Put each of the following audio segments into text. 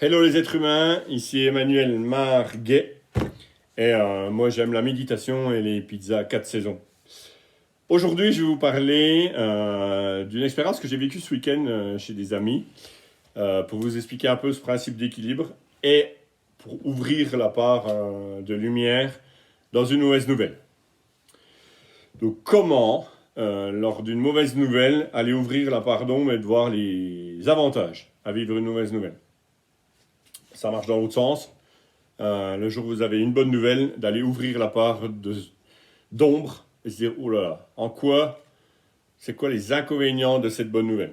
Hello les êtres humains, ici Emmanuel Marguet et moi j'aime la méditation et les pizzas 4 saisons. Aujourd'hui je vais vous parler d'une expérience que j'ai vécue ce week-end chez des amis pour vous expliquer un peu ce principe d'équilibre et pour ouvrir la part de lumière dans une mauvaise nouvelle. Donc comment, lors d'une mauvaise nouvelle, aller ouvrir la part d'ombre et de voir les avantages à vivre une mauvaise nouvelle. Ça marche dans l'autre sens. Le jour où vous avez une bonne nouvelle, d'aller ouvrir la part d'ombre et se dire, oh là là, c'est quoi les inconvénients de cette bonne nouvelle.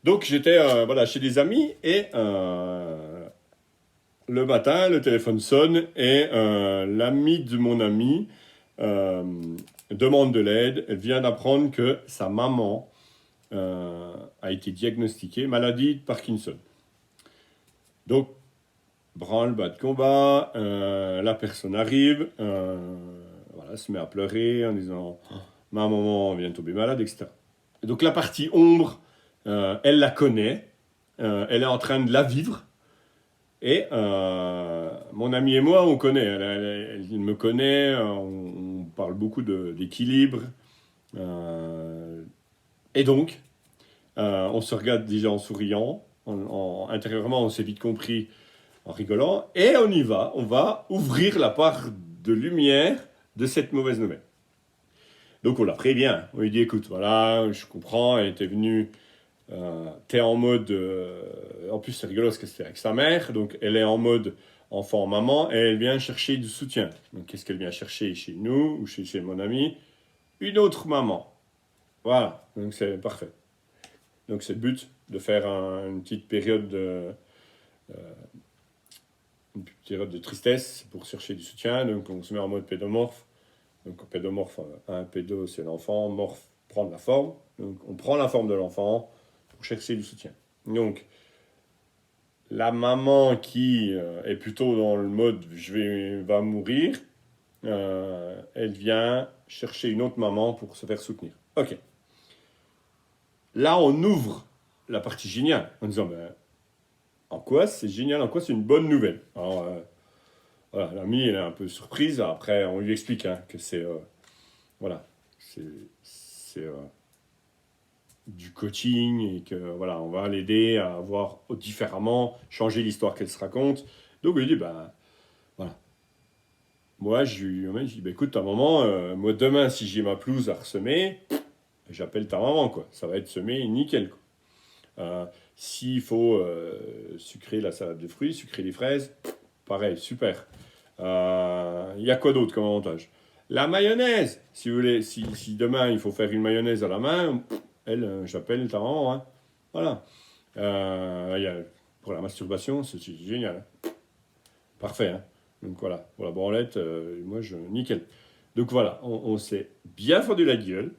Donc j'étais chez des amis et le matin, le téléphone sonne et l'ami de mon ami demande de l'aide. Elle vient d'apprendre que sa maman a été diagnostiquée maladie de Parkinson. Donc branle-bas de combat, la personne arrive, se met à pleurer en disant ma maman vient de tomber malade, etc. Et donc la partie ombre, elle la connaît, elle est en train de la vivre, et mon ami et moi, on connaît, elle me connaît, on parle beaucoup d'équilibre, et donc on se regarde déjà en souriant, intérieurement on s'est vite compris en rigolant, et on va ouvrir la part de lumière de cette mauvaise nouvelle. Donc on la prévient, on lui dit écoute, voilà, je comprends, elle était venue, t'es en mode, en plus c'est rigolo parce que c'était avec sa mère, donc elle est en mode enfant-maman, et elle vient chercher du soutien. Donc qu'est-ce qu'elle vient chercher chez nous, ou chez mon ami? Une autre maman. Voilà, donc c'est parfait. Donc c'est le but de faire une petite période de tristesse pour chercher du soutien. Donc on se met en mode pédomorphe. Donc pédomorphe, un pédo c'est l'enfant, morphe prendre la forme. Donc on prend la forme de l'enfant pour chercher du soutien. Donc la maman qui est plutôt dans le mode va mourir, elle vient chercher une autre maman pour se faire soutenir. Ok. Là on ouvre la partie géniale en disant en quoi c'est génial, en quoi c'est une bonne nouvelle. Alors, voilà, l'amie, elle est un peu surprise. Après, on lui explique que c'est du coaching et que voilà, on va l'aider à voir différemment, changer l'histoire qu'elle se raconte. Donc, il lui dit voilà. Moi, je lui dis écoute, ta maman, moi demain, si j'ai ma pelouse à ressemer, j'appelle ta maman, quoi. Ça va être semé nickel, quoi. S'il faut sucrer la salade de fruits, sucrer les fraises, pareil, super. Il y a quoi d'autre comme avantage? La mayonnaise, si vous voulez, si demain il faut faire une mayonnaise à la main, j'appelle ta maman. Hein. Voilà. Pour la masturbation, c'est génial. Hein. Parfait. Hein. Donc voilà, pour la branlette, nickel. Donc voilà, on s'est bien fendu la gueule.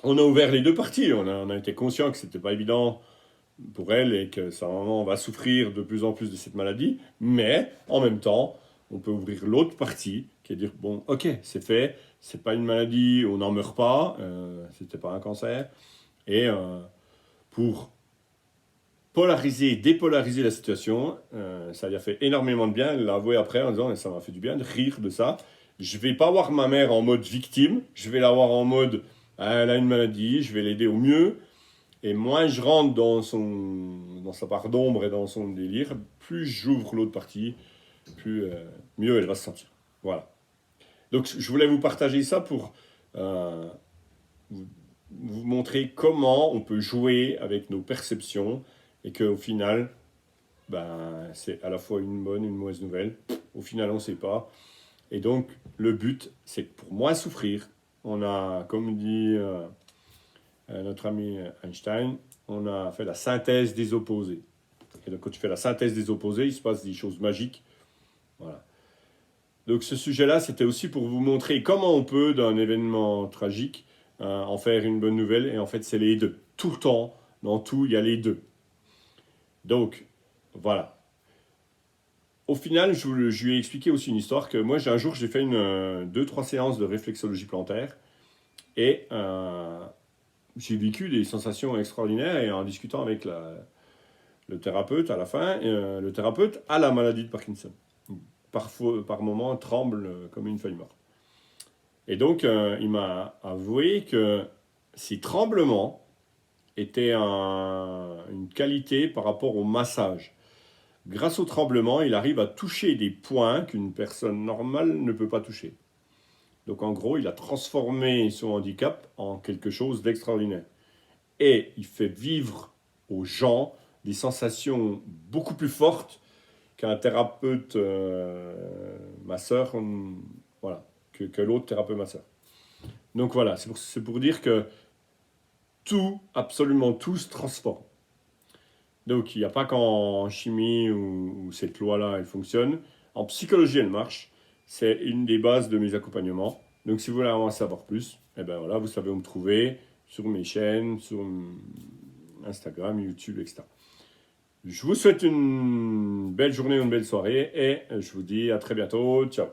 On a ouvert les deux parties. On a été conscient que c'était pas évident pour elle et que sa maman va souffrir de plus en plus de cette maladie. Mais en même temps, on peut ouvrir l'autre partie qui est dire bon, ok, c'est fait, c'est pas une maladie, on n'en meurt pas, c'était pas un cancer. Et pour polariser, dépolariser la situation, ça lui a fait énormément de bien. Elle l'a avoué après en disant ça m'a fait du bien de rire de ça. Je vais pas voir ma mère en mode victime, je vais la voir en mode elle a une maladie, je vais l'aider au mieux. Et moins je rentre dans sa part d'ombre et dans son délire, plus j'ouvre l'autre partie, plus mieux elle va se sentir. Voilà. Donc je voulais vous partager ça pour euh, vous montrer comment on peut jouer avec nos perceptions et qu'au final, c'est à la fois une bonne et une mauvaise nouvelle. Au final, on ne sait pas. Et donc, le but, c'est que pour moins souffrir, on a, comme dit notre ami Einstein, on a fait la synthèse des opposés. Et donc, quand tu fais la synthèse des opposés, il se passe des choses magiques. Voilà. Donc, ce sujet-là, c'était aussi pour vous montrer comment on peut, d'un événement tragique, en faire une bonne nouvelle. Et en fait, c'est les deux. Tout le temps, dans tout, il y a les deux. Donc, voilà. Au final, je lui ai expliqué aussi une histoire que moi, un jour, j'ai fait 2-3 séances de réflexologie plantaire. Et j'ai vécu des sensations extraordinaires et en discutant avec le thérapeute à la fin, le thérapeute a la maladie de Parkinson. Parfois, par moments, tremble comme une feuille morte. Et donc, il m'a avoué que ces tremblements étaient une qualité par rapport au massage. Grâce au tremblement, il arrive à toucher des points qu'une personne normale ne peut pas toucher. Donc en gros, il a transformé son handicap en quelque chose d'extraordinaire. Et il fait vivre aux gens des sensations beaucoup plus fortes qu'un thérapeute masseur, voilà, que l'autre thérapeute masseur. Donc voilà, c'est pour dire que tout, absolument tout se transforme. Donc il n'y a pas qu'en chimie où cette loi-là, elle fonctionne. En psychologie, elle marche. C'est une des bases de mes accompagnements. Donc si vous voulez en savoir plus, eh ben voilà, vous savez où me trouver, sur mes chaînes, sur Instagram, YouTube, etc. Je vous souhaite une belle journée, une belle soirée et je vous dis à très bientôt. Ciao.